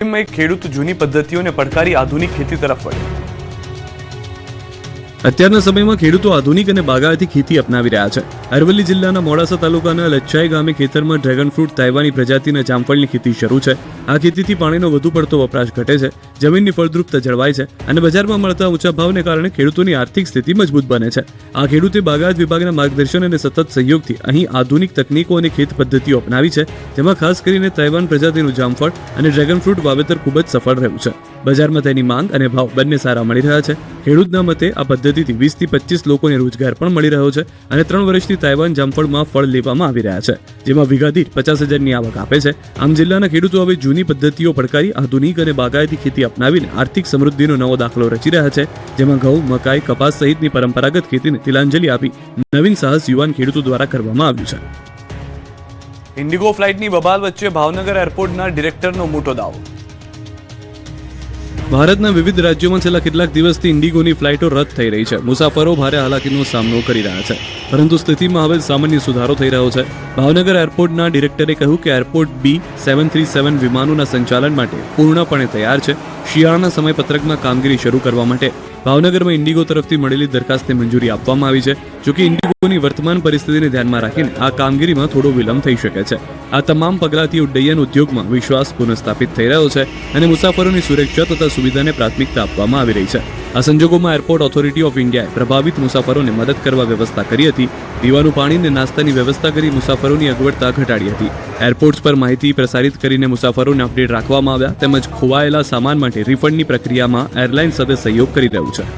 ખેડૂત જૂની પદ્ધતિઓને પડકારી આધુનિક ખેતી તરફ વળ્યો। અત્યારના સમયમાં ખેડૂતો આધુનિક અને બાગાયતી ખેતી અપનાવી રહ્યા છે। અરવલ્લી જિલ્લાના મોડાસા તાલુકાના લચ્છાઈ ગામે ખેતરમાં ડ્રેગન ફ્રૂટ તાઇવાની પ્રજાતિના જામફળની ખેતી શરૂ છે। આ ખેતીથી પાણીનો વધુ પડતો વપરાશ ઘટે છે, જમીનની ફળદ્રુપતા જળવાય છે અને બજારમાં મળતા ઊંચા ભાવને કારણે ખેડૂતોની આર્થિક સ્થિતિ મજબૂત બને છે। આ ખેડૂતે બાગાયત વિભાગના માર્ગદર્શન અને સતત સહયોગથી અહીં આધુનિક તકનીકો અને ખેત પદ્ધતિઓ અપનાવી છે, જેમાં ખાસ કરીને તાઇવાન પ્રજાતિનું જામફળ અને ડ્રેગન ફ્રૂટ વાવેતર ખૂબ જ સફળ રહ્યું છે। બજારમાં તેની માંગ અને ભાવ બંને સારા મળી રહ્યા છે। ખેડૂતના મતે આ પદ્ધતિથી 20 થી 25 લોકોને રોજગાર પણ મળી રહ્યો છે અને 3 વર્ષથી તાઇવાન જામફળમાં ફળ લેવામાં આવી રહ્યા છે, જેમાં વીઘા દીઠ 50,000ની આવક આપે છે। આમ જિલ્લાના ખેડૂતો હવે જૂની પદ્ધતિઓ પડકારી આધુનિક અને બાગાયતી ખેતી અપનાવીને આર્થિક સમૃદ્ધિનો નવો દાખલો રચી રહ્યા છે, જેમાં ઘઉં, મકાઈ, કપાસ સહિતની પરંપરાગત ખેતીને તિલાંજલિ આપી નવીન સાહસ યુવાન ખેડૂતો દ્વારા કરવામાં આવ્યું છે। ઇન્ડિગો ફ્લાઇટની બબાલ વચ્ચે ભાવનગર એરપોર્ટના ડિરેક્ટરનો મોટો દાવો। ભારતના વિવિધ રાજ્યોમાં છેલ્લા કેટલાક દિવસથી ઇન્ડિગોની ફ્લાઇટો રદ થઈ રહી છે। મુસાફરો ભારે હાલાકીનો સામનો કરી રહ્યા છે, પરંતુ સ્થિતિમાં હવે સામાન્ય સુધારો થઈ રહ્યો છે। ભાવનગર એરપોર્ટના ડિરેક્ટરે કહ્યું કે એરપોર્ટ B737 વિમાનોના સંચાલન માટે પૂર્ણપણે તૈયાર છે। શિયાળાના સમયપત્રકમાં કામગીરી શરૂ કરવા માટે ભાવનગરમાં ઇન્ડિગો તરફથી મળેલી દરખાસ્તને મંજૂરી આપવામાં આવી છે। જોકે ઇન્ડિગોની વર્તમાન પરિસ્થિતિને ધ્યાનમાં રાખીને આ કામગીરીમાં થોડો વિલંબ થઈ શકે છે। આ તમામ પગલાંથી ઉડ્ડયન ઉદ્યોગમાં વિશ્વાસ પુનઃસ્થાપિત થઈ રહ્યો છે અને મુસાફરોની સુરક્ષા તથા સુવિધાને પ્રાથમિકતા આપવામાં આવી રહી છે। આ સંજોગોમાં એરપોર્ટ ઓથોરિટી ઓફ ઇન્ડિયાએ પ્રભાવિત મુસાફરોને મદદ કરવા વ્યવસ્થા કરી હતી। પીવાનું પાણી અને નાસ્તાની વ્યવસ્થા કરી મુસાફરોની અગવડતા ઘટાડી હતી। એરપોર્ટ્સ પર માહિતી પ્રસારિત કરીને મુસાફરોને અપડેટ રાખવામાં આવ્યા, તેમજ ખોવાયેલા સામાન માટે રિફંડની પ્રક્રિયામાં એરલાઇન સાથે સહયોગ કરી રહ્યું છે।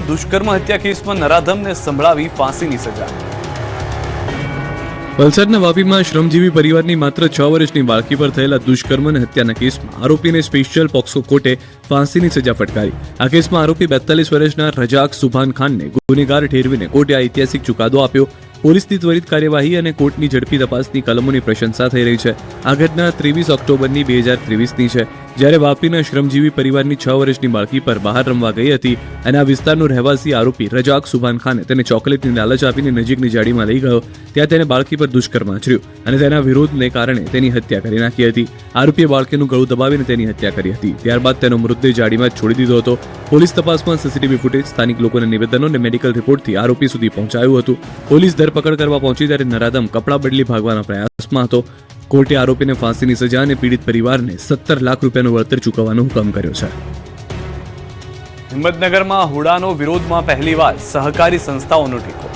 દુષ્કર્મ હત્યા કેસમાં નરાધમને સંભળાવી ફાંસીની સજા। વલસાડના વાપીમાં શ્રમજીવી પરિવારની માત્ર 6 વર્ષની બાળકી પર થયેલા દુષ્કર્મ અને હત્યાના કેસમાં આરોપીને સ્પેશિયલ પોક્સો કોર્ટે ફાંસીની સજા ફટકારી। આ કેસમાં આરોપી 42 વર્ષના રજાક સુભાન ખાનને ગુનેગાર ઠેરવીને કોર્ટે આ ઐતિહાસિક ચુકાદો આપ્યો। પોલીસની ત્વરિત કાર્યવાહી અને કોર્ટની ઝડપી તપાસની કલમોની પ્રશંસા થઈ રહી છે। આ ઘટના 23 ઓક્ટોબરની 2023ની છે, જ્યારે વાપીના શ્રમજીવી પરિવારની 6 વર્ષની બાળકી પર બહાર રમવા ગઈ હતી અને આ વિસ્તારનો રહેવાસી આરોપી રજાક સુભાન ખાને તેને ચોકલેટની લાલચ આપીને નજીકની જાડીમાં લઈ ગયો। ત્યાં તેને બાળકી પર દુષ્કર્મ આચર્યું અને તેના વિરોધને કારણે તેની હત્યા કરી નાખી હતી। આરોપીએ બાળકીનું ગળું દબાવીને તેની હત્યા કરી હતી। ત્યારબાદ તેનો મૃતદેહ જાડીમાં જ છોડી દીધો હતો। પોલીસ તપાસમાં સીસીટીવી ફૂટેજ, સ્થાનિક લોકોના નિવેદનો અને મેડિકલ રિપોર્ટથી આરોપી સુધી પહોંચાયું હતું। પોલીસ ધરપકડ કરવા પહોંચી ત્યારે નરાધમ કપડાં બદલી ભાગવાના પ્રયાસમાં હતો। કોર્ટે આરોપીને ફાંસીની સજા અને પીડિત પરિવારને 17 લાખ રૂપિયાનું વળતર ચૂકવવાનો હુકમ કર્યો છે। હિંમતનગરમાં હુડાનો વિરોધમાં પહેલીવાર સહકારી સંસ્થાઓનો ટેકો।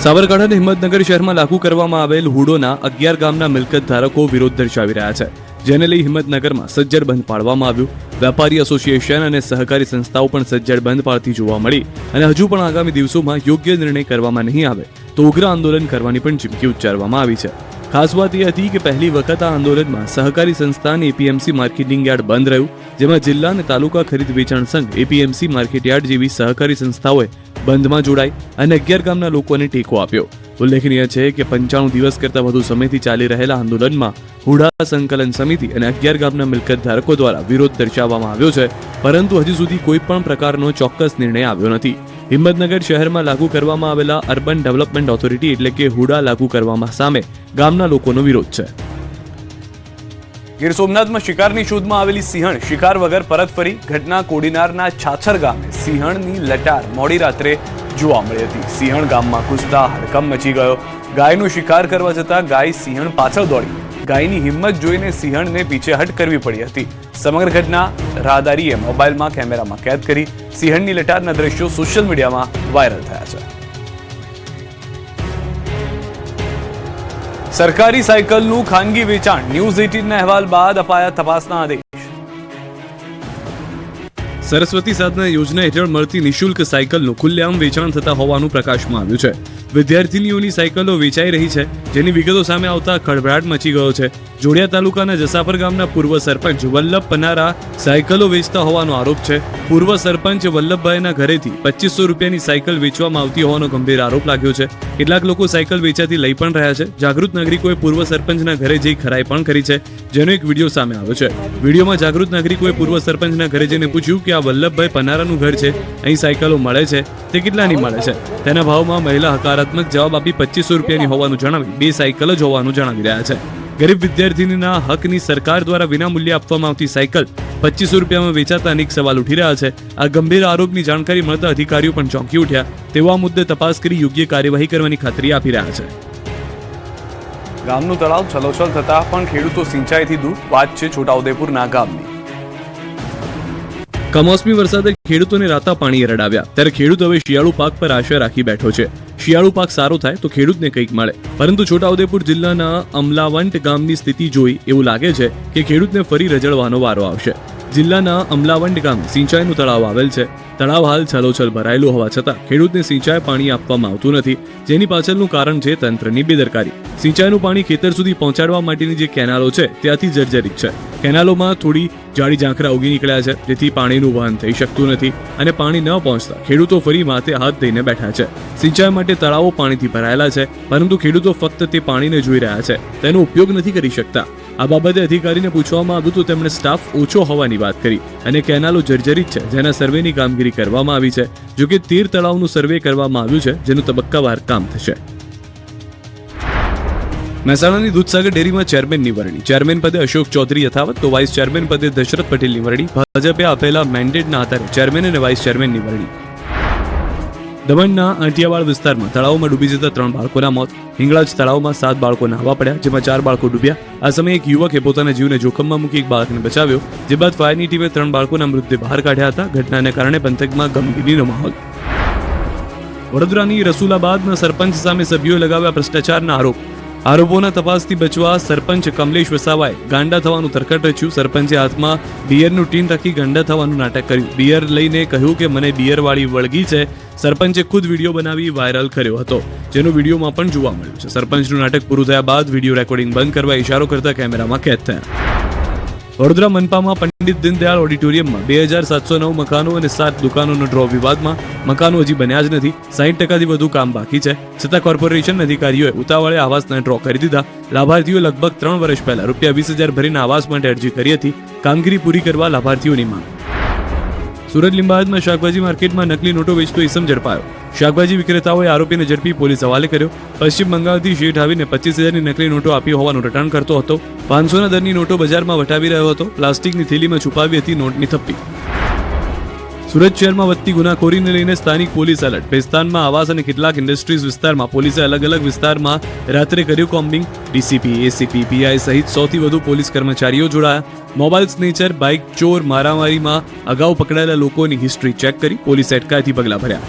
સાબરકાંઠા અને હિંમતનગર શહેરમાં લાગુ કરવામાં આવેલ હુડોના 11 ગામના મિલકત ધારકો વિરોધ દર્શાવી રહ્યા છે, જેને લઈ હિંમતનગરમાં સજ્જડ બંધ પાડવામાં આવ્યું। વેપારી એસોસિએશન અને સહકારી સંસ્થાઓ પણ સજ્જડ બંધ પાડતી જોવા મળી અને હજુ પણ આગામી દિવસોમાં યોગ્ય નિર્ણય કરવામાં નહીં આવે તો ઉગ્ર આંદોલન કરવાની પણ ચીમકી ઉચ્ચારવામાં આવી છે। ખાસ વાત એ હતી કે પહેલી વખત આ આંદોલનમાં સહકારી સંસ્થા અને એપીએમસી માર્કેટિંગ યાર્ડ બંધ રહ્યું, જેમાં જિલ્લા અને તાલુકા ખરીદ વેચાણ સંઘ, એપીએમસી માર્કેટ યાર્ડ જેવી સહકારી સંસ્થાઓએ બંધમાં જોડાઈ અને 11 ગામના લોકોને ટેકો આપ્યો। ઉલ્લેખનીય છે કે 95 દિવસ કરતાં વધુ સમયથી ચાલી રહેલા આંદોલનમાં હુડા સંકલન સમિતિ અને 11 ગામના મિલકત ધારકો દ્વારા વિરોધ દર્શાવવામાં આવ્યો છે, પરંતુ હજુ સુધી કોઈ પણ પ્રકારનો ચોક્કસ નિર્ણય આવ્યો નથી। હિંમતનગર શહેરમાં લાગુ કરવામાં આવેલા અર્બન ડેવલપમેન્ટ ઓથોરિટી એટલે કે હુડા લાગુ કરવામાં સામે ગામના લોકોનો વિરોધ છે। ગીર સોમનાથમાં શિકારની શોધમાં આવેલી સિંહણ શિકાર વગર પરત ફરી। ઘટના કોડીનારના છાછર ગામે સિંહણની લટાર મોડી રાત્રે જોવા મળી હતી। સિંહણ ગામમાં ઘૂસતા હડકંપ મચી ગયો। ગાયનો શિકાર કરવા જતા ગાય સિંહણ પાછળ દોડી। ગાયની હિંમત જોઈને સિંહણને પીછેહટ કરવી પડી હતી। સમગ્ર ઘટના રાહદારીએ મોબાઈલમાં કેમેરામાં કેદ કરી। સિંહણની લટારના દ્રશ્યો સોશિયલ મીડિયામાં વાયરલ થયા છે। સરકારી સાયકલનું ખાનગી વેચાણ। ન્યૂઝ 18ના અહેવાલ બાદ અપાયા તપાસના આદેશ। સરસ્વતી સાધના યોજના હેઠળ મળતી નિઃશુલ્ક સાયકલનું ખુલ્લેઆમ વેચાણ થતા હોવાનું પ્રકાશમાં આવ્યું છે। વિદ્યાર્થીનીઓની સાયકલો વેચાઈ રહી છે, જેની વિગતો સામે આવતા ખળભળાટ મચી ગયો છે। જોડિયા તાલુકાના જસાપર ગામના પૂર્વ સરપંચ વલ્લભ પનારા સાયકલો વેચતા હોવાનો આરોપ છે। પૂર્વ સરપંચ વલ્લભભાઈના ઘરેથી 2500 રૂપિયાની સાયકલ વેચવામાં આવતી હોવાનો ગંભીર આરોપ લાગ્યો છે। કેટલાક લોકો સાયકલ વેચાતી લઈ પણ રહ્યા છે। જાગૃત નાગરિકોએ પૂર્વ સરપંચના ઘરે જઈ ખરાઈ પણ કરી છે, જેનો એક વિડીયો સામે આવ્યો છે। વિડીયોમાં જાગૃત નાગરિકોએ પૂર્વ સરપંચના ઘરે જઈને પૂછ્યું કે આ વલ્લભભાઈ પનારાનું ઘર છે, અહીં સાયકલો મળે છે, તે કેટલાની મળે છે? તેના ભાવમાં મહિલા હકારાત્મક જવાબ આપી 2500 રૂપિયાની હોવાનું જણાવી 2 સાયકલ જ હોવાનું જણાવી રહ્યા છે। ગરીબ વિદ્યાર્થીનીના હકની સરકાર દ્વારા વિનામૂલ્યે આપવામાં આવતી સાયકલ 2500 રૂપિયામાં વેચાતા અનેક સવાલ ઉઠી રહ્યા છે. આ ગંભીર આરોપની જાણકારી મળતા અધિકારીઓ પણ ચોંકી ઉઠ્યા. તેઓ આ મુદ્દે તપાસ કરી યોગ્ય કાર્યવાહી કરવાની ખાતરી આપી રહ્યા છે. ગામનું તળાવ છલોછલ થતા પણ ખેડૂતો સિંચાઈથી દૂર. વાત છે છોટાઉદેપુરના ગામની. કમોસમી વરસાદે ખેડૂતોને રાતા પાણી રડાવ્યા. ત્યારે ખેડૂત હવે શિયાળુ પાક પર આશા રાખી બેઠો છે. શિયાળુ પાક સારો થાય તો ખેડૂતને કંઈક મળે. પરંતુ છોટાઉદેપુર જિલ્લાના અમલાવંટ ગામની સ્થિતિ જોઈ એવું લાગે છે કે ખેડૂતને ફરી રજળવાનો વારો આવશે. જિલ્લાના અમલાવંટ ગામે સિંચાઈનું તળાવ આવેલ છે. તળાવ હાલ છલોછલ ભરાયેલું હોવા છતાં ખેડૂતને સિંચાઈ પાણી આપવામાં આવતું નથી, જેની પાછળનું કારણ છે તંત્રની બેદરકારી. સિંચાઈનું પાણી ખેતર સુધી પહોંચાડવા માટેની જે કેનાલો છે ત્યાંથી જર્જરિત છે. કેનાલોમાં થોડી જાડી ઝાંખરા ઉગી નીકળ્યા છે, જેથી પાણીનું વહન થઈ શકતું નથી અને પાણી ન પહોંચતા ખેડૂતો ફરી માથે હાથ દઈને બેઠા છે. સિંચાઈ માટે તળાવો પાણીથી ભરાયેલા છે, પરંતુ ખેડૂતો ફક્ત તે પાણીને જોઈ રહ્યા છે, તેનો ઉપયોગ નથી કરી શકતા. આ બાબતે અધિકારીને પૂછવામાં આવ્યું તો તેમણે સ્ટાફ ઓછો હોવાની વાત કરી અને કેનાલો જર્જરિત છે જેના સર્વેની કામગીરી કરવામાં આવી છે. જોકે 13 તળાવનું સર્વે કરવામાં આવ્યું છે, જેનું તબક્કાવાર કામ થશે. મહેસાણાની દૂધસાગર ડેરીમાં ચેરમેનની વરણી. ચેરમેન પદે અશોક ચૌધરી યથાવત તો વાઇસ ચેરમેન પદે દશરથ પટેલની વરણી. ભાજપે આપેલા મેન્ડેટના આધારે ચેરમેન અને વાઇસ ચેરમેનની વરણી. દમણના આંટિયાવાડ વિસ્તારમાં તળાવમાં ડૂબી જતા 3 બાળકોના મોત. હિંગળાજ તળાવમાં 7 બાળકો નહાવા પડ્યા, જેમાં 4 બાળકો ડૂબ્યા. આ સમયે એક યુવકે પોતાના જીવને જોખમમાં મૂકી એક બાળકને બચાવ્યો, જે બાદ ફાયરની ટીમે 3 બાળકોના મૃતદેહ બહાર કાઢ્યા હતા. ઘટનાને કારણે પંથકમાં ગમગીનીનો માહોલ. વડોદરાની રસુલાબાદના સરપંચ સામે સભ્યોએ લગાવ્યા ભ્રષ્ટાચારના આરોપોના તપાસથી બચવા સરપંચ કમલેશ વસાવાએ ગાંડા થવાનું તરકટ રચ્યું. સરપંચે હાથમાં બિયરનું ટીન રાખી ગાંડા થવાનું નાટક કર્યું. બિયર લઈને કહ્યું કે મને બિયરવાળી વળગી છે. સરપંચે ખુદ વિડીયો બનાવી વાયરલ કર્યો હતો, જેનો વિડીયોમાં પણ જોવા મળ્યું છે. સરપંચનું નાટક પૂરું થયા બાદ વિડીયો રેકોર્ડિંગ બંધ કરવા ઇશારો કરતા કેમેરામાં કેદ થયા. વડોદરા મનપામાં પંડિત દીનદયાળ ઓડિટોરિયમમાં 2709 મકાનો અને 7 દુકાનોનો ડ્રો વિવાદમાં. મકાનો હજી બન્યા જ નથી, 60% વધુ કામ બાકી છે, છતાં કોર્પોરેશન અધિકારીઓએ ઉતાવળે આવાસના ડ્રો કરી દીધા. લાભાર્થીઓ લગભગ 3 વર્ષ પહેલા ₹20,000 ભરીને આવાસ માટે અરજી કરી હતી. કામગીરી પૂરી કરવા લાભાર્થીઓની માંગ. સુરત લિંબાયતમાં શાકભાજી માર્કેટમાં નકલી નોટો વેચતો ઇસમ ઝડપાયો. શાકભાજી વિક્રેતાઓએ આરોપીને ઝડપી પોલીસ હવાલે કર્યો. પશ્ચિમ બંગાળથી શેઠ આવીને 25,000ની નકલી નોટો આપી હોવાનું રટાણ કરતો હતો. 500ના દરની નોટો બજારમાં વટાવી રહ્યો હતો. પ્લાસ્ટિકની થેલીમાં છુપાવી હતી નોટની થપ્પી. સુરત શહેરમાં વધતી ગુનાખોરીને લઈને સ્થાનિક પોલીસ એલર્ટ. ભેસ્તાનમાં આવાસ અને કેટલાક ઇન્ડસ્ટ્રીઝ વિસ્તારમાં પોલીસે અલગ અલગ વિસ્તારમાં રાત્રે કર્યું કોમ્બિંગ. ડીસીપી, એસીપી, પીઆઈ સહિત 100થી વધુ પોલીસ કર્મચારીઓ જોડાયા. મોબાઈલ સ્નેચર, બાઇક ચોર, મારામારીમાં અગાઉ પકડાયેલા લોકોની હિસ્ટ્રી ચેક કરી પોલીસે અટકાયતી પગલાં ભર્યા.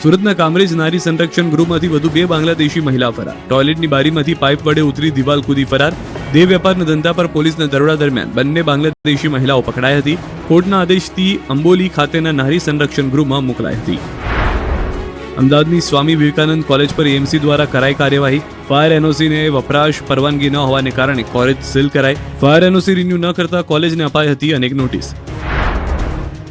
સુરતના કામરેજ નારી સંરક્ષણ ગૃહમાંથી વધુ 2 બાંગ્લાદેશી મહિલા ફરાર. ટોયલેટની બારીમાંથી પાઇપ વડે ઉતરી દિવાલ કૂદી ફરાર. દેહ વેપારના ધંધા પર પોલીસના દરોડા દરમિયાન બંને બાંગ્લાદેશી મહિલાઓ પકડાઈ હતી. કોર્ટના આદેશથી અંબોલી ખાતેના નારી સંરક્ષણ ગૃહમાં મોકલાઈ હતી. અમદાવાદની સ્વામી વિવેકાનંદ કોલેજ પર એએમસી દ્વારા કરાઈ કાર્યવાહી. ફાયર એનઓસીને વપરાશ પરવાનગી ન હોવાને કારણે કોલેજ સીલ કરાઈ. ફાયર એનઓસી રિન્યુ ન કરતા કોલેજને અપાઈ હતી અનેક નોટિસ.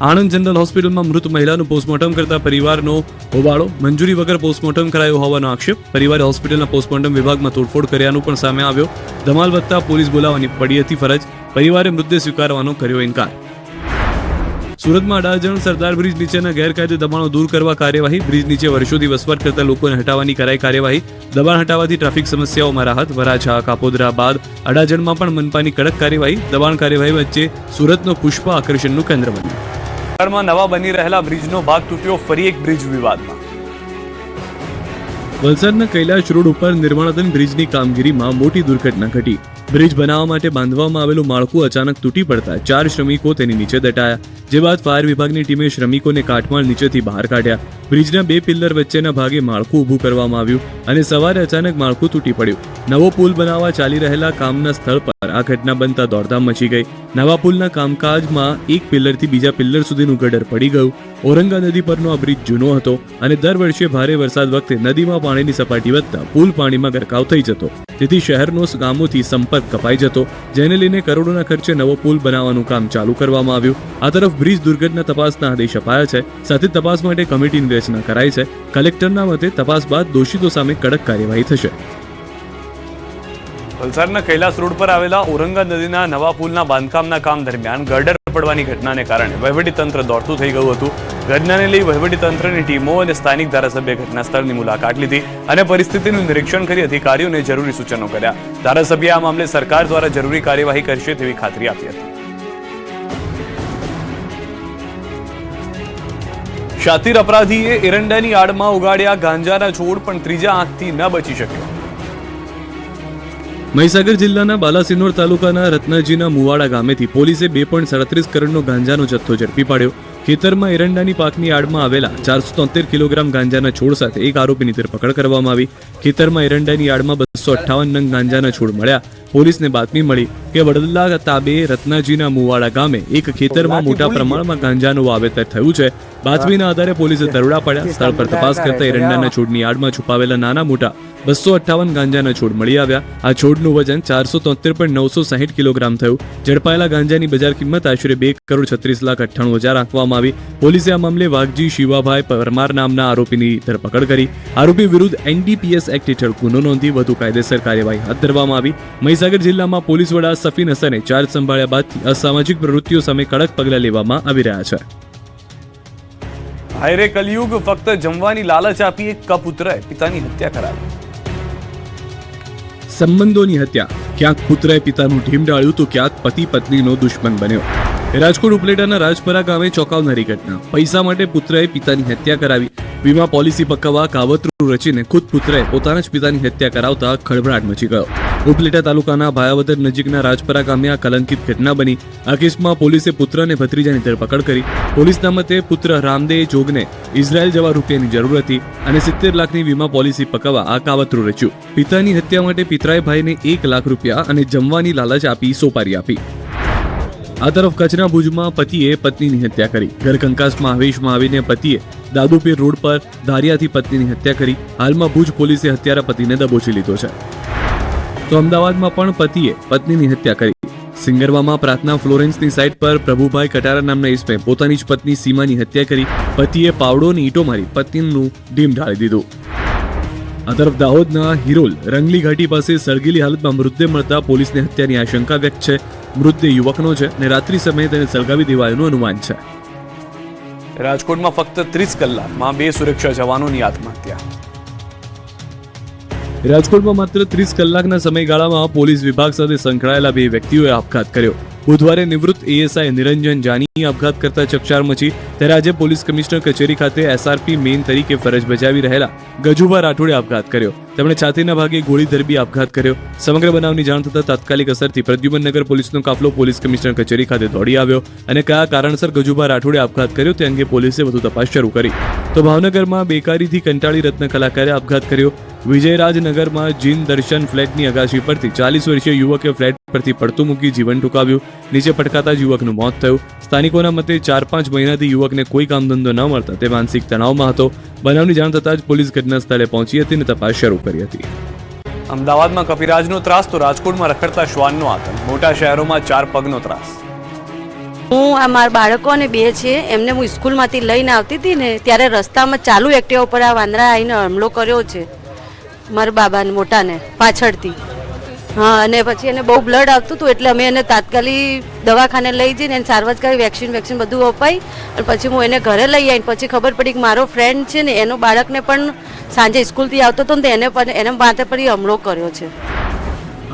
આણંદ જનરલ હોસ્પિટલમાં મૃત મહિલાનું પોસ્ટમોર્ટમ કરતા પરિવારનો હોબાળો. મંજૂરી વગર પોસ્ટમોર્ટમ કરાયો હોવાનો આક્ષેપ. પરિવારે હોસ્પિટલના પોસ્ટમોર્ટમ વિભાગમાં તોડફોડ કર્યાનું પણ સામે આવ્યો. ધમાલ વધતા પોલીસ બોલાવવાની પડી હતી ફરજ. પરિવારે મૃતદેહ સ્વીકારવાનો કર્યો ઇનકાર. સુરતમાં અડાજણ સરદાર બ્રિજ નીચેના ગેરકાયદે દબાણો દૂર કરવા કાર્યવાહી. બ્રિજ નીચે વર્ષોથી વસવાટ કરતા લોકોને હટાવવાની કરાઈ કાર્યવાહી. દબાણ હટાવવાથી ટ્રાફિક સમસ્યાઓમાં રાહત. વરાછા, કાપોદ્રા બાદ અડાજણમાં પણ મનપાની કડક કાર્યવાહી. દબાણ કાર્યવાહી વચ્ચે સુરતનો પુષ્પ આકર્ષણનું કેન્દ્ર બન્યું. માં નવા બની રહેલા બ્રિજનો ભાગ તૂટ્યો. ફરી એક બ્રિજ વિવાદમાં. વલસાડના કૈલાશ રોડ ઉપર નિર્માણાધીન બ્રિજની કામગીરીમાં મોટી દુર્ઘટના ઘટી. બ્રિજ બનાવવા માટે બાંધવામાં આવેલું માળખું અચાનક તૂટી પડતા 4 શ્રમિકો તેની નીચે દટાયા. જે બાદ ફાયર વિભાગની ટીમે શ્રમિકોને કાટમાળ નીચેથી બહાર કાઢ્યા. બ્રિજના 2 પિલ્લર વચ્ચેના ભાગે માળખું ઊભું કરવામાં આવ્યું અને સવારે અચાનક માળખું તૂટી પડ્યું. નવો પુલ બનાવવા ચાલી રહેલા કામના સ્થળ પર આ ઘટના બનતા દોડધામ મચી ગઈ. નવા પુલના કામકાજમાં એક પિલ્લરથી બીજા પિલ્લર સુધીનું ગડર પડી ગયું. ઔરંગા નદી પરનો આ બ્રિજ જૂનો હતો અને દર વર્ષે ભારે વરસાદ વખતે નદીમાં પાણીની સપાટી વધતા પુલ પાણીમાં ગરકાવ થઈ જતો, જેથી શહેરનો ગામોથી સંપર્ક કપાઈ જતો, જેને લઈને કરોડોના ખર્ચે નવો પુલ બનાવવાનું કામ ચાલુ કરવામાં આવ્યું. આ તરફ બ્રિજ દુર્ઘટના તપાસના આદેશ અપાયા છે. સાથે તપાસ માટે કમિટીની રચના કરાઈ છે. કલેક્ટરના મતે તપાસ બાદ દોષિતો સામે કડક કાર્યવાહી થશે. વલસાડના કૈલાસ રોડ પર આવેલા ઔરંગા નદીના નવા પુલના બાંધકામના કામ દરમિયાન ગર્ડર પડવાની ઘટનાને કારણે વહીવટીતંત્ર દોડતું થઈ ગયું હતું. ઘટનાને લઈ વહીવટીતંત્રની ટીમો અને સ્થાનિક ધારાસભ્ય ઘટના સ્થળની મુલાકાત લીધી અને પરિસ્થિતિનું નિરીક્ષણ કરી અધિકારીઓને જરૂરી સૂચનો કર્યા. ધારાસભ્યએ આ મામલે સરકાર દ્વારા જરૂરી કાર્યવાહી કરશે તેવી ખાતરી આપી હતી. શાતીર અપરાધીએ એરંડાની આડમાં ઉગાડ્યા ગાંજાના છોડ પણ ત્રીજા આંખથી ન બચી શક્યો. મહીસાગર જિલ્લાના બાલાસિનોર તાલુકાના રત્નાજીના મુવાડા ગામેથી પોલીસે 2.37 કરોડનો ગાંજાનો જથ્થો ઝડપી પાડ્યો. ખેતરમાં એરંડાની પાકની આડમાં આવેલા 473 કિલોગ્રામ ગાંજાના છોડ સાથે એક આરોપીની ધરપકડ કરવામાં આવી. ખેતરમાં એરંડાની આડમાં 258 નંગ ગાંજાના છોડ મળ્યા. પોલીસને બાતમી મળી કે વડલા તાબે રત્નાજીના મુવાડા ગામે એક ખેતરમાં મોટા પ્રમાણમાં ગાંજાનું વાવેતર થયું છે. બાતમીના આધારે પોલીસે દરોડા પાડ્યા. સ્થળ પર તપાસ કરતા એરંડાના છોડની આડમાં છુપાવેલા નાના મોટા 258 ગાંજાના છોડ મળી આવ્યા. આ છોડનું વજન 473.960 કિલોગ્રામ થયું. ઝડપાયેલા ગાંજાની બજાર કિંમત આશરે 2,36,98,000 આંકવામાં આવી. પોલીસે આ મામલે વાઘજી શિવાભાઈ પરમાર નામના આરોપીની ધરપકડ કરી. આરોપી વિરુદ્ધ NDPS એક્ટ હેઠળ ગુનો નોંધી વધુ કાયદેસર કાર્યવાહી હાથ ધરવામાં આવી. મહીસાગર જિલ્લામાં પોલીસ વડા સફીન હસને ચાર્જ સંભાળ્યા બાદથી અસામાજિક પ્રવૃત્તિઓ સામે કડક પગલાં લેવામાં આવી રહ્યા છે. હાયરે કલયુગ, ફક્ત જમવાની લાલચ આપી એક કપુત્રએ પિતાની હત્યા કરાવી. સંબંધોની હત્યા. ક્યાંક પુત્રએ પિતાનું ઢીમ ડાળ્યું તો ક્યાંક પતિ પત્નીનો દુશ્મન બન્યો. રાજકોટ ઉપલેટાના રાજપરા ગામે ચોંકાવનારી ઘટના. પૈસા માટે પુત્રએ પિતાની હત્યા કરાવી. વીમા પોલિસી પકવવા કાવતરું રચીને ખુદ પુત્રએ પોતાના જ પિતાની હત્યા કરાવતા ખળભળાટ મચી ગયો. ઉપલેટા તાલુકાના ભાયાવદર નજીકના રાજપરા ગામે આ કલંકિત ઘટના બની. આ કેસમાં પોલીસે પુત્ર અને ભત્રીજાની ધરપકડ કરી. પોલીસના મતે પુત્ર રામદેવ જોગને ઇઝરાયલ જવા રૂપિયાની જરૂર હતી અને 70 લાખની વીમા પોલિસી પકવવા આ કાવતરું રચ્યું. પિતાની હત્યા માટે પિતરાએ ભાઈને 1 લાખ રૂપિયા અને જમવાની લાલચ આપી સોપારી આપી. આ તરફ કચ્છના ભુજમાં પતિએ પત્નીની હત્યા કરી. ઘર કંકાસમાં આવેશમાં આવીને પતિએ દાદુપીર રોડ પર ધારિયાથી પત્નીની હત્યા કરી. હાલમાં ભુજ પોલીસે હત્યારા પતિને દબોચી લીધો છે. તો અમદાવાદમાં પણ પતિએ પત્નીની હત્યા કરી. સિંગરવામાં પ્રાર્થના ફ્લોરેન્સની સાઇટ પર પ્રભુભાઈ કટારા નામના ઈસમે પોતાની જ પત્ની સીમાની હત્યા કરી. પતિએ પાવડોની ઈંટો મારી પત્નીનું ઢીમ ઢાળી દીધું. આ તરફ દાહોદના હિરોલ રંગલી ઘાટી પાસે સળગેલી હાલતમાં મૃતદેહ મળતા પોલીસને હત્યાની આશંકા વ્યક્ત છે. મૃતદેહ યુવકનો છે અને રાત્રિ સમયે તેને સળગાવી દેવાયાનું અનુમાન છે. રાજકોટમાં ફક્ત 30 કલાકમાં 2 સુરક્ષા જવાનોની આત્મહત્યા. રાજકોટમાં માત્ર 30 કલાકના સમયગાળામાં પોલીસ વિભાગ સાથે સંકળાયેલા 2 વ્યક્તિઓએ આપઘાત કર્યો. બુધવારે નિવૃત્ત ASI નિરંજન જાની આપઘાત કરતા ચકચાર મચી. ત્યારે આજે પોલીસ કમિશનર કચેરી ખાતે SRP મેઇન તરીકે ફરજ બજાવી રહેલા ગજુભા રાઠોડે આપઘાત કર્યો. તેમણે છાતીના ભાગે ગોળી ધરબી આપઘાત કર્યો. સમગ્ર બનાવની જાણ થતાં તાત્કાલિક અસરથી પ્રદ્યુમનનગર પોલીસનો કાફલો પોલીસ કમિશનર કચેરી ખાતે દોડી આવ્યો અને કયા કારણસર ગજુભા રાઠોડે આપઘાત કર્યો તે અંગે પોલીસે વધુ તપાસ શરૂ કરી. તો ભાવનગરમાં બેકારીથી કંટાળી રત્ન કલાકારે આપઘાત કર્યો. વિજયરાજનગરમાં જીન દર્શન ફ્લેટની અગાશી પરથી 40 વર્ષીય યુવકે ફ્લેટ પરથી પડતું મૂકી જીવન ટૂંકાવ્યું. નીચે પટકાતા જ યુવકનું મોત થયું. સ્થાનિકોના મતે 4-5 મહિનાથી યુવકને કોઈ કામ ધંધો ન મળતા તે માનસિક તણાવમાં હતો. બનાવની જાણ થતાં જ પોલીસ ઘટના સ્થળે પહોંચી હતી અને તપાસ શરૂ કરી હતી. અમદાવાદમાં કપિરાજનો ત્રાસ તો રાજકોટમાં રખડતા શ્વાનનો આતંક. મોટા શહેરોમાં 4 પગનો ત્રાસ. હું આ મારા બાળકો અને 2 છે એમને હું સ્કૂલમાંથી લઈને આવતી હતી ને ત્યારે રસ્તામાં ચાલુ એક્ટિવા ઉપર આ વાંદરા આવીને હુમલો કર્યો છે મારા બાબાને મોટાને પાછળથી. હા, અને પછી એને બહુ બ્લડ આવતું હતું એટલે અમે એને તાત્કાલિક દવાખાને લઈ જઈને એને સારવાર કરી, વેક્સિન બધું અપાઈ અને પછી હું એને ઘરે લઈ આવીને પછી ખબર પડી કે મારો ફ્રેન્ડ છે ને એનો બાળકને પણ સાંજે સ્કૂલથી આવતો હતો ને એને માથે પર હુમલો કર્યો છે.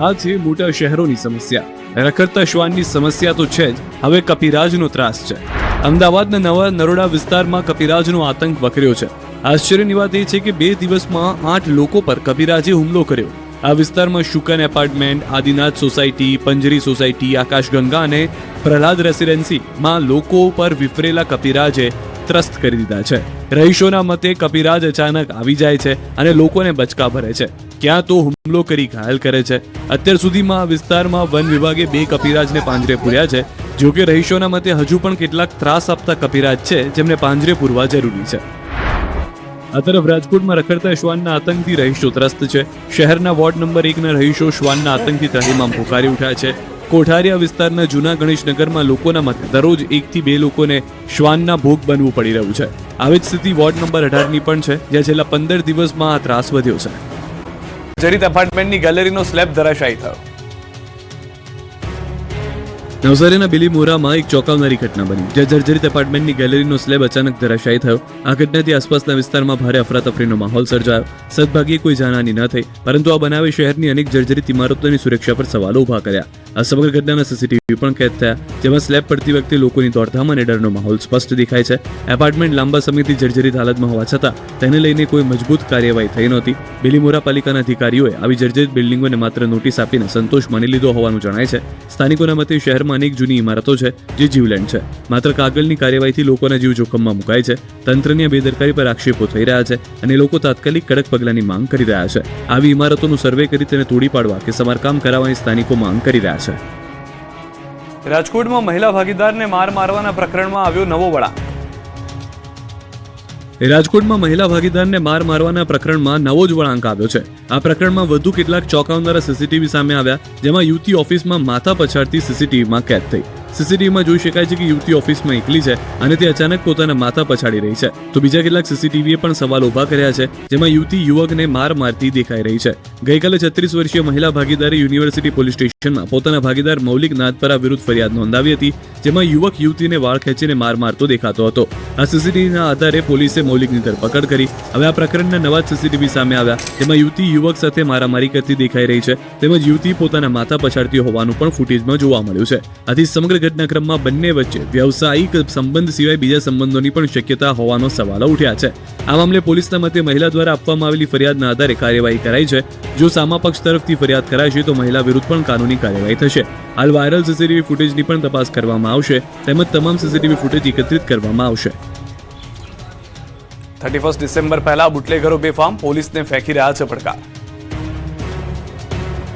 આ છે મોટા શહેરોની સમસ્યા. રખડતા શ્વાનની સમસ્યા તો છે જ, હવે કપિરાજનો ત્રાસ છે. અમદાવાદના નવા નરોડા વિસ્તારમાં કપિરાજનો આતંક વકર્યો છે. આશ્ચર્યની વાત એ છે કે 2 દિવસમાં 8 લોકો પર કપિરાજે હુમલો કર્યો. આ વિસ્તારમાં શુકન એપાર્ટમેન્ટ, આદિનાથ સોસાયટી, પંજરી સોસાયટી, આકાશગંગા અને પ્રહલાદ રેસિડેન્સીમાં લોકો પર વિફરેલા કપિરાજે ત્રસ્ત કરી દીધા છે. રહીશોના મતે કપિરાજ અચાનક આવી જાય છે અને લોકોને બચકા ભરે છે, ક્યાં તો હુમલો કરી ઘાયલ કરે છે. અત્યાર સુધીમાં આ વિસ્તારમાં વન વિભાગે 2 કપિરાજને પાંજરે પૂર્યા છે. જોકે રહીશોના મતે હજુ પણ કેટલાક ત્રાસ આપતા કપિરાજ છે જેમને પાંજરે પૂરવા જરૂરી છે. આ તરફ રાજકોટમાં રખડતા શ્વાનના આતંકથી રહીશો ત્રસ્ત છે. શહેરના વોર્ડ નંબર 1ના રહીશો શ્વાનના આતંકથી ત્રાહિમામ પોકારી ઉઠ્યા છે. કોઠારિયા વિસ્તારના જૂના ગણેશનગરમાં લોકોના મતે દરરોજ 1 થી 2 લોકોને શ્વાનના ભોગ બનવું પડી રહ્યું છે. આવી જ સ્થિતિ વોર્ડ નંબર 18ની પણ છે, જ્યાં છેલ્લા 15 દિવસમાં આ ત્રાસ વધ્યો છે. જરીત એપાર્ટમેન્ટની ગેલેરીનો સ્લેબ ધરાશાયી થયો. નવસારીના બિલીમોરામાં એક ચોંકાવનારી ઘટના બની, જ્યાં જર્જરિત એપાર્ટમેન્ટની ગેલેરીનો સ્લેબ અચાનક ધરાશાયી થયો. આ ઘટનાથી આસપાસના વિસ્તારમાં ભારે અફરાતફરીનો માહોલ સર્જાયો. સદભાગ્યે કોઈ જાનહાની ન થઈ, પરંતુ આ બનાવે શહેરની અનેક જર્જરિત ઇમારતોની સુરક્ષા પર સવાલો ઉભા કર્યા. આ સમગ્ર ઘટનાના સીસીટીવી પણ કેદ થયા, જેમાં સ્લેબ પડતી વખતે લોકોની દોડધામ અને ડરનો માહોલ સ્પષ્ટ દેખાય છે. એપાર્ટમેન્ટ લાંબા સમયથી જર્જરિત હાલતમાં હોવા છતાં તેને લઈને કોઈ મજબૂત કાર્યવાહી થઈ નહોતી. બિલીમોરા પાલિકાના અધિકારીઓએ આવી જર્જરિત બિલ્ડિંગોને માત્ર નોટિસ આપીને સંતોષ માની લીધો હોવાનું જણાય છે. સ્થાનિકોના મતે શહેરમાં અનેક જૂની ઇમારતો છે જે જીવલેણ છે. માત્ર કાગળની કાર્યવાહીથી લોકોના જીવ જોખમમાં મુકાય છે. તંત્રની આ બેદરકારી પર આક્ષેપો થઈ રહ્યા છે અને લોકો તાત્કાલિક કડક પગલાંની માંગ કરી રહ્યા છે. આવી ઇમારતોનું સર્વે કરી તેને તોડી પાડવા કે સમારકામ કરાવવાની સ્થાનિકો માંગ કરી રહ્યા છે. રાજકોટમાં મહિલા ભાગીદારને માર મારવાના પ્રકરણમાં આવ્યો નવો વળાંક. રાજકોટમાં મહિલા ભાગીદારને માર મારવાના પ્રકરણમાં નવો જ વળાંક આવ્યો છે. આ પ્રકરણમાં વધુ કેટલાક ચોંકાવનારા સીસીટીવી સામે આવ્યા, જેમાં યુવતી ઓફિસમાં માથા પછાડતી સીસીટીવીમાં કેદ થઈ. સીસીટીવીમાં જોઈ શકાય છે કે યુવતી ઓફિસમાં એકલી છે અને તે અચાનક પોતાના માથા પછાડી રહી છે. તો બીજા કેટલાક સીસીટીવીએ પણ સવાલ ઉભા કર્યા છે, જેમાં યુવતી યુવકને માર મારતી દેખાઈ રહી છે. ગઈકાલે 36 વર્ષીય મહિલા ભાગીદારે યુનિવર્સિટી પોલીસ સ્ટેશનમાં પોતાના ભાગીદાર મૌલિક નાદપરા વિરુદ્ધ ફરિયાદ નોંધાવી હતી, જેમાં યુવક યુવતીને વાળ ખેંચીને માર મારતો દેખાતો હતો. આ સીસીટીવીના આધારે પોલીસે મૌલિકની ધરપકડ કરી. હવે આ પ્રકરણના નવા સીસીટીવી સામે આવ્યા, જેમાં યુવતી યુવક સાથે મારામારી કરતી દેખાઈ રહી છે, તેમજ યુવતી પોતાના માથા પછાડતી હોવાનું પણ ફૂટેજમાં જોવા મળ્યું છે. આથી સમગ્ર ઘટનાક્રમમાં બંને વચ્ચે વ્યવસાયિક સંબંધ સિવાય બીજા સંબંધોની પણ શક્યતા હોવાનો સવાલો ઉઠ્યા છે. આ મામલે પોલીસના મતે મહિલા દ્વારા આપવામાં આવેલી ફરિયાદના આધારે કાર્યવાહી કરાઈ છે. જો સામા પક્ષ તરફથી ફરિયાદ કરાશે તો મહિલા વિરુદ્ધ પણ કાનૂની કાર્યવાહી થશે. હાલ વાયરલ સીસીટીવી ફૂટેજની પણ તપાસ કરવામાં આવશે, તેમજ તમામ સીસીટીવી ફૂટેજ એકત્રિત કરવામાં આવશે. 31 ડિસેમ્બર પહેલા બુટલેગરો બેફામ, પોલીસને ફેંકી રહ્યા છે પડકાર.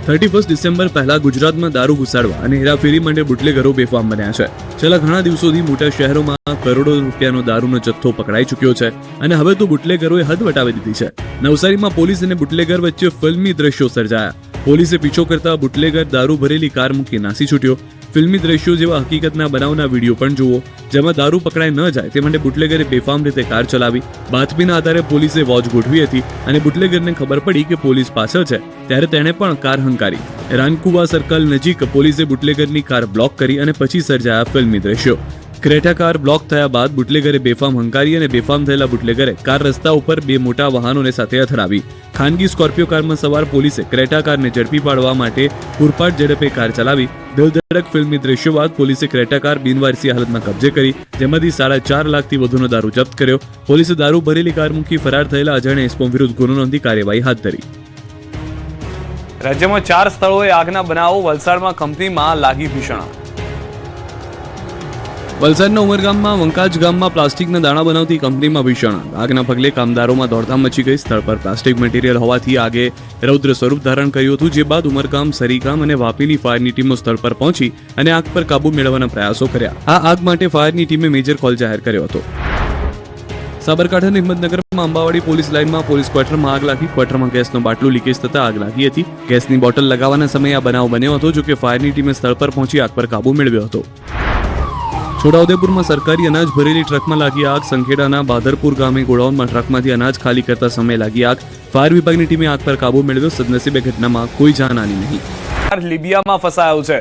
31 ડિસેમ્બર પહેલા ગુજરાતમાં દારૂ ઘુસાડવા અને હેરાફેરી માટે બુટલેગરો બેફામ બન્યા છે. છેલ્લા ઘણા દિવસોથી મોટા શહેરોમાં કરોડો રૂપિયાનો દારૂનો જથ્થો પકડાઈ ચૂક્યો છે અને હવે તો બુટલેગરોએ હદ વટાવી દીધી છે. નવસારીમાં પોલીસ અને બુટલેગર વચ્ચે ફિલ્મી દ્રશ્યો સર્જાયા. પોલીસે પીછો કરતા બુટલેગર દારૂ ભરેલી કાર મૂકી નાસી છૂટ્યો. ફિલ્મી દ્રશ્યો જેવા હકીકતના બનાવના વિડીયો પણ જુઓ, જેમાં દારૂ પકડાઈ ન જાય તે માટે બુટલેગરે બેફામ રીતે કાર ચલાવી. બાતમીના આધારે પોલીસે વોચ ગોઠવી હતી અને બુટલેગરને ખબર પડી કે પોલીસ પાછળ છે, ત્યારે તેણે પણ કાર હંકારી. રાનકુવા સર્કલ નજીક પોલીસે બુટલેગરની કાર બ્લોક કરી અને પછી સર્જાયા ફિલ્મી દ્રશ્યો. ક્રેટા કાર બ્લોક થયા બાદ બુટલેગરે બેફામ હંકારી અને બેફામ થયેલા બુટલેગરે કાર રસ્તા ઉપર બે મોટા વાહનોને સાથે અથડાવી. ખાનગી સ્કોર્પિયો કારમાં સવાર પોલીસે ક્રેટા કારને ઝડપી પાડવા માટે પૂરપાટ ઝડપે કાર ચલાવી. દિલધડક ફિલ્મી દ્રશ્યો બાદ પોલીસે ક્રેટા કાર બિનવારસી હાલતમાં કબજે કરી, જેમાંથી 4.5 લાખથી વધુનો દારૂ જપ્ત કર્યો. પોલીસે દારૂ ભરેલી કાર મૂકી ફરાર થયેલા અજાણ્યા ઇસમો વિરુદ્ધ ગુનો નોંધી કાર્યવાહી હાથ ધરી. રાજ્યમાં 4 સ્થળોએ આગના બનાવો, વલસાડમાં કંપનીમાં લાગી ભીષણ આગ. વલસાડના ઉમરગામમાં વંકાજ ગામમાં પ્લાસ્ટિકના દાણા બનાવતી કંપનીમાં ભીષણ આગ. આગના પગલે કામદારોમાં દોડધામ મચી ગઈ. સ્થળ પર પ્લાસ્ટિક મટીરીયલ હોવાથી આગે રૌદ્ર સ્વરૂપ ધારણ કર્યું હતું, જે બાદ ઉમરગામ, સરીગામ અને વાપીની ફાયરની ટીમો સ્થળ પર પહોંચી અને આગ પર કાબુ મેળવવાના પ્રયાસો કર્યા. આ આગ માટે ફાયરની ટીમે મેજર કોલ જાહેર કર્યો હતો. સાબરકાંઠાના હિંમતનગરમાં અંબાવાડી પોલીસ લાઇનમાં પોલીસ ક્વાર્ટરમાં આગ લાગી. ક્વાર્ટરમાં ગેસનો બાટલો લીકેજ થતા આગ લાગી હતી. ગેસની બોટલ લગાવવાના સમયે આ બનાવ બન્યો હતો, જોકે ફાયરની ટીમે સ્થળ પર પહોંચી આગ પર કાબુ મેળવ્યો હતો. છોટાઉદેપુરમાં સરકારી અનાજ ભરેલી ટ્રકમાં લાગી આગ. સંખેડાના બાદરપુર ગામે ગોડાઉનમાં ટ્રકમાંથી અનાજ ખાલી કરતા સમયે લાગી આગ. ફાયર વિભાગની ટીમે આગ પર કાબુ મેળવ્યો. સદનસીબે ઘટનામાં કોઈ જાનહાની નહીં. લિબિયામાં ફસાયો છે.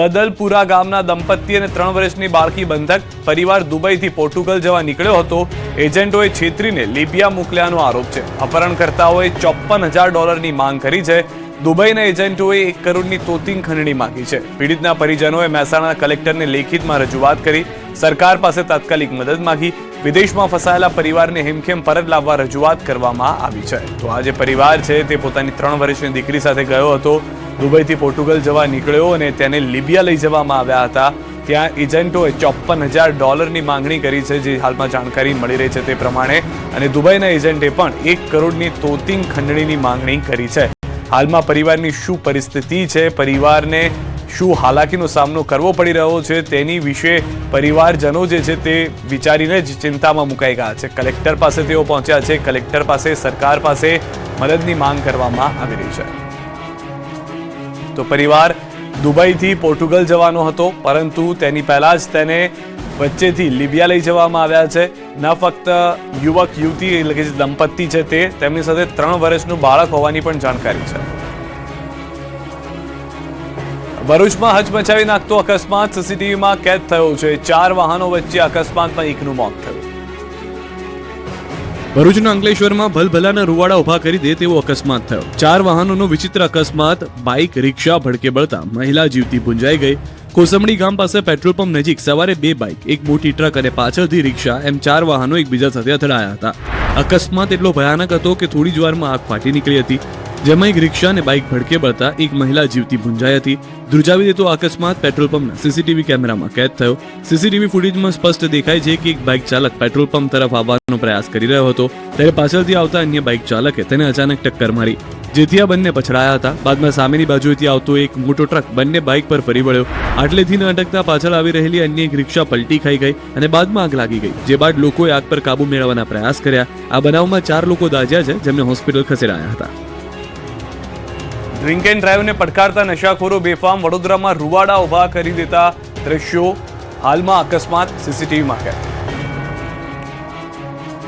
બદલપુરા ગામના દંપતી અને 3 વર્ષની બાળકી બંધક. પરિવાર દુબઈથી પોર્ટુગલ જવા નીકળ્યો હતો. એજન્ટોએ છેતરીને લિબિયા મોકલ્યાનો આરોપ છે. અપહરણકર્તાઓએ $54,000ની માંગ કરી છે. દુબઈના એજન્ટોએ 1 કરોડની તોતિંગ ખંડણી માંગી છે. પીડિતના પરિજનોએ મહેસાણા કલેક્ટરને લેખિતમાં રજૂઆત કરી. સરકાર પાસે તાત્કાલિક મદદ માંગી. વિદેશમાં ફસાયેલા પરિવારને હેમખેમ પરત લાવવા રજૂઆત કરવામાં આવી છે. તો આ જે પરિવાર છે તે પોતાની 3 વર્ષની દીકરી સાથે ગયો હતો. દુબઈથી પોર્ટુગલ જવા નીકળ્યો અને તેને લિબિયા લઈ જવામાં આવ્યા હતા. ત્યાં એજન્ટોએ $54,000ની માંગણી કરી છે, જે હાલમાં જાણકારી મળી રહી છે તે પ્રમાણે. અને દુબઈના એજન્ટે પણ 1 કરોડની તોતિંગ ખંડણીની માંગણી કરી છે. હાલમાં પરિવારની શું પરિસ્થિતિ છે, પરિવારને શું હાલાકીનો સામનો કરવો પડી રહ્યો છે, તેની વિશે પરિવારજનો જે છે તે વિચારીને જ ચિંતામાં મુકાઈ ગયા છે. કલેક્ટર પાસે તેઓ પહોંચ્યા છે. કલેક્ટર પાસે, સરકાર પાસે મદદની માંગ કરવામાં આવી રહી છે. તો પરિવાર દુબઈથી પોર્ટુગલ જવાનો હતો, પરંતુ તેની પહેલા જ તેને વચ્ચેથી લિબિયા લઈ જવામાં આવ્યા છે. ન ફક્ત યુવક યુવતી એટલે કે જે દંપતી છે તે, તેમની સાથે 3 વર્ષનું બાળક હોવાની પણ જાણકારી છે. ભરૂચમાં હચમચાવી નાખતો અકસ્માત સીસીટીવીમાં કેદ થયો છે. 4 વાહનો વચ્ચે અકસ્માતમાં એકનું મોત થયું. ભરૂચના અંકલેશ્વરમાં ભલભલાના રૂવાડા ઉભા કરી દે તેવો અકસ્માત થયો. 4 વાહનોનો વિચિત્ર અકસ્માત. બાઇક રિક્ષા ભડકે બળતા મહિલા જીવતી ભૂંજાઈ ગઈ. કોસંબડી ગામ પાસે પેટ્રોલ પંપ નજીક સવારે 2 બાઇક, એક મોટી ટ્રક અને પાછળથી રિક્ષા એમ 4 વાહનો એકબીજા સાથે અથડાયા હતા. અકસ્માત એટલો ભયાનક હતો કે થોડી જ વારમાં આગ ફાટી નીકળી હતી, જેમાં એક રિક્ષા અને બાઇક ભડકે બળતા એક મહિલા જીવતી ભૂંજાઈ હતી. ધ્રુજાવી દેતો અકસ્માત પેટ્રોલ પંપના સીસીટીવી કેમેરામાં કેદ થયો. સીસીટીવી ફૂટેજમાં સ્પષ્ટ દેખાય છે કે એક બાઇક ચાલક પેટ્રોલ પંપ તરફ આવવાનો પ્રયાસ કરી રહ્યો હતો, ત્યારે પાછળથી આવતા અન્ય બાઇક ચાલકે તેને અચાનક ટક્કર મારી, જેથી આ બંને પછડાયા હતા. બાદમાં સામેની બાજુએથી આવતો એક મોટો ટ્રક બંને બાઇક પર ફરી વળ્યો. આટલેથી ન અટકતા પાછળ આવી રહેલી અન્ય એક રિક્ષા પલટી ખાઈ ગઈ અને બાદમાં આગ લાગી ગઈ, જે બાદ લોકોએ આગ પર કાબુ મેળવવાના પ્રયાસ કર્યા. આ બનાવમાં 4 લોકો દાઝ્યા છે, જેમને હોસ્પિટલ ખસેડાયા હતા. ડ્રિંક એન્ડ ડ્રાઈવને પડકારતા નશાખોરો બેફામ. વડોદરામાં રૂવાડા ઉભા કરી દેતા દ્રશ્યો. હાલમાં અકસ્માત સીસીટીવીમાં કેદ.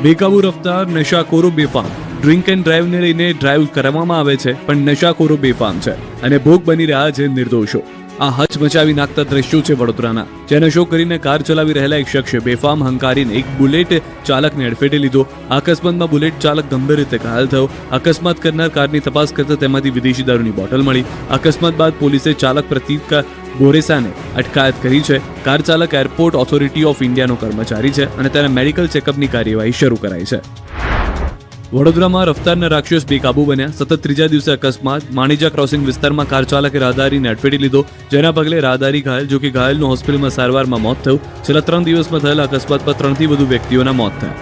બેકાબુ રફતાર, નશાખોરો બેફામ. ડ્રિંક એન્ડ ડ્રાઈવને લઈને ડ્રાઈવ કરવામાં આવે છે, પણ નશાખોરો બેફામ છે અને ભોગ બની રહ્યા છે નિર્દોષો. આ હચમચાવી નાખતા દ્રશ્યો છે વડોદરાના, જ્યાં નશો કરીને કાર ચલાવી રહેલા એક શખ્સે બેફામ હંકારીને એક બુલેટ ચાલકને અડફેટે લીધો. આ અકસ્માતમાં બુલેટ ચાલક ગંભીર રીતે ઘાયલ થયો. અકસ્માત કરનાર કારની તપાસ કરતા તેમાંથી વિદેશી દારૂની બોટલ મળી. અકસ્માત બાદ પોલીસે ચાલક પ્રતીક બોરેસાને અટકાયત કરી છે. કાર ચાલક એરપોર્ટ ઓથોરિટી ઓફ ઇન્ડિયાનો કર્મચારી છે અને તેના મેડિકલ ચેકઅપની કાર્યવાહી શરૂ કરાઈ છે. વડોદરામાં રફતારના રાક્ષસ બેકાબુ બન્યા. સતત 3જા દિવસે અકસ્માત. માણીજા ક્રોસિંગ વિસ્તારમાં કાર ચાલકે રાહદારીને અડફેટી લીધો, જેના પગલે રાહદારી ઘાયલ, જો કે ઘાયલનું હોસ્પિટલમાં સારવારમાં મોત થયું. છેલ્લા 3 દિવસમાં થયેલા અકસ્માતમાં 3થી વધુ વ્યક્તિઓના મોત થયા.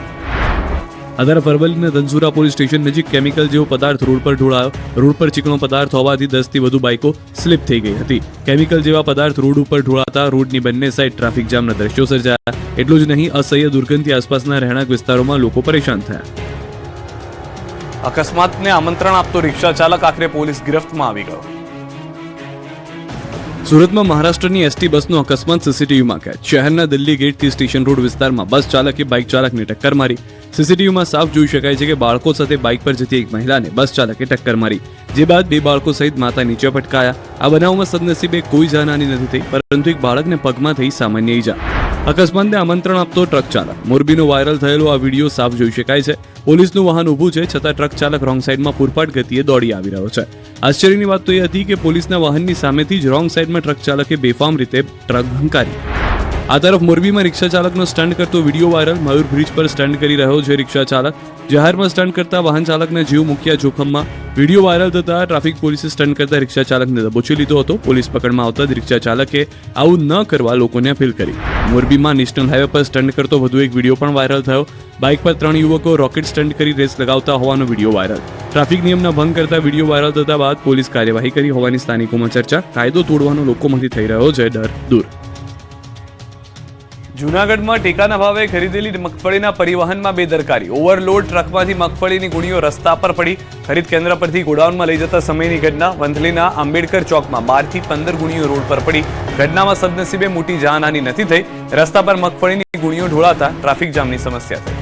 આ તરફ અરવલ્લીના ધનસુરા પોલીસ સ્ટેશન નજીક કેમિકલ જેવો પદાર્થ રોડ પર ઢોળાયો. રોડ પર ચીકણો પદાર્થ હોવાથી 10થી વધુ બાઇકો સ્લીપ થઈ ગઈ હતી. કેમિકલ જેવા પદાર્થ રોડ ઉપર ઢોળાતા રોડની બંને સાઈડ ટ્રાફિક જામના દ્રશ્યો સર્જાયા. એટલું જ નહીં, અસહ્ય દુર્ગંધથી આસપાસના રહેણાંક વિસ્તારોમાં લોકો પરેશાન થયા. અકસ્માતને આમંત્રણ આપતો રિક્ષા ચાલક આખરે પોલીસ ગિરફ્તમાં આવી ગયો. સુરતમાં મહારાષ્ટ્રની એસટી બસનો અકસ્માત સીસીટીવીમાં કેદ. શહેરના દિલ્હી ગેટથી સ્ટેશન રોડ વિસ્તારમાં બસ ચાલકે બાઇક ચાલકને ટક્કર મારી. સીસીટીવીમાં સાફ જોઈ શકાય છે કે બાળકો સાથે બાઇક પર જતી એક મહિલાને બસ ચાલકે ટક્કર મારી, જે બાદ 2 બાળકો સહિત માતા નીચે પટકાયા. આ બનાવમાં સદનસીબે કોઈ જાનહાની નથી થઈ, પરંતુ એક બાળકને પગમાં થઈ સામાન્ય ઈજા. અકસ્માતને આમંત્રણ આપતો ટ્રક ચાલક. મોરબીનો વાયરલ થયેલો આ વિડીયો સાફ જોઈ શકાય છે. પોલીસનું વાહન ઊભું છે, છતાં ટ્રક ચાલક રોંગ સાઈડમાં પૂરપાટ ગતિએ દોડી આવી રહ્યો છે. આશ્ચર્યની વાત તો એ હતી કે પોલીસના વાહનની સામેથી જ રોંગ સાઈડમાં ટ્રક ચાલકે બેફામ રીતે ટ્રક હંકારી. આ તરફ મોરબીમાં રિક્ષા ચાલકનો સ્ટન્ટ કરતો વિડીયો વાયરલ. મયુર બ્રિજ પર સ્ટન્ટ કરી રહ્યો છે રિક્ષા ચાલક. જાહેરમાં સ્ટન્ટ કરતા વાહન ચાલકના જીવ મૂક્યા જોખમમાં. વિડીયો વાયરલ થતા ટ્રાફિક પોલીસે સ્ટન્ટ કરતા રિક્ષા ચાલકને દબોચી લીધો હતો. પોલીસ પકડમાં આવતા જ રિક્ષા ચાલકે આવું ન કરવા લોકોને અપીલ કરી. મોરબીમાં નેશનલ હાઈવે પર સ્ટન્ટ કરતો વધુ એક વિડીયો પણ વાયરલ થયો. બાઇક પર 3 યુવકો રોકેટ સ્ટન્ટ કરી રેસ લગાવતા હોવાનો વિડીયો વાયરલ. ટ્રાફિક નિયમના ભંગ કરતા વિડીયો વાયરલ થતા બાદ પોલીસ કાર્યવાહી કરી હોવાની સ્થાનિકોમાં ચર્ચા. કાયદો તોડવાનો લોકોમાંથી થઈ રહ્યો છે ડર દૂર. જૂનાગઢમાં ટેકાના ભાવે ખરીદેલી મગફળીના પરિવહનમાં બેદરકારી. ઓવરલોડ ટ્રકમાંથી મગફળીની ગુણીઓ રસ્તા પર પડી. ખરીદ કેન્દ્ર પરથી ગોડાઉનમાં લઈ જતા સમયની ઘટના. વંથલીના આંબેડકર ચોકમાં 12 થી 15 ગુણીઓ રોડ પર પડી. ઘટનામાં સદનસીબે મોટી જાનહાની નથી થઈ. રસ્તા પર મગફળીની ગુણીઓ ઢોળાતા ટ્રાફિક જામની સમસ્યા થઈ.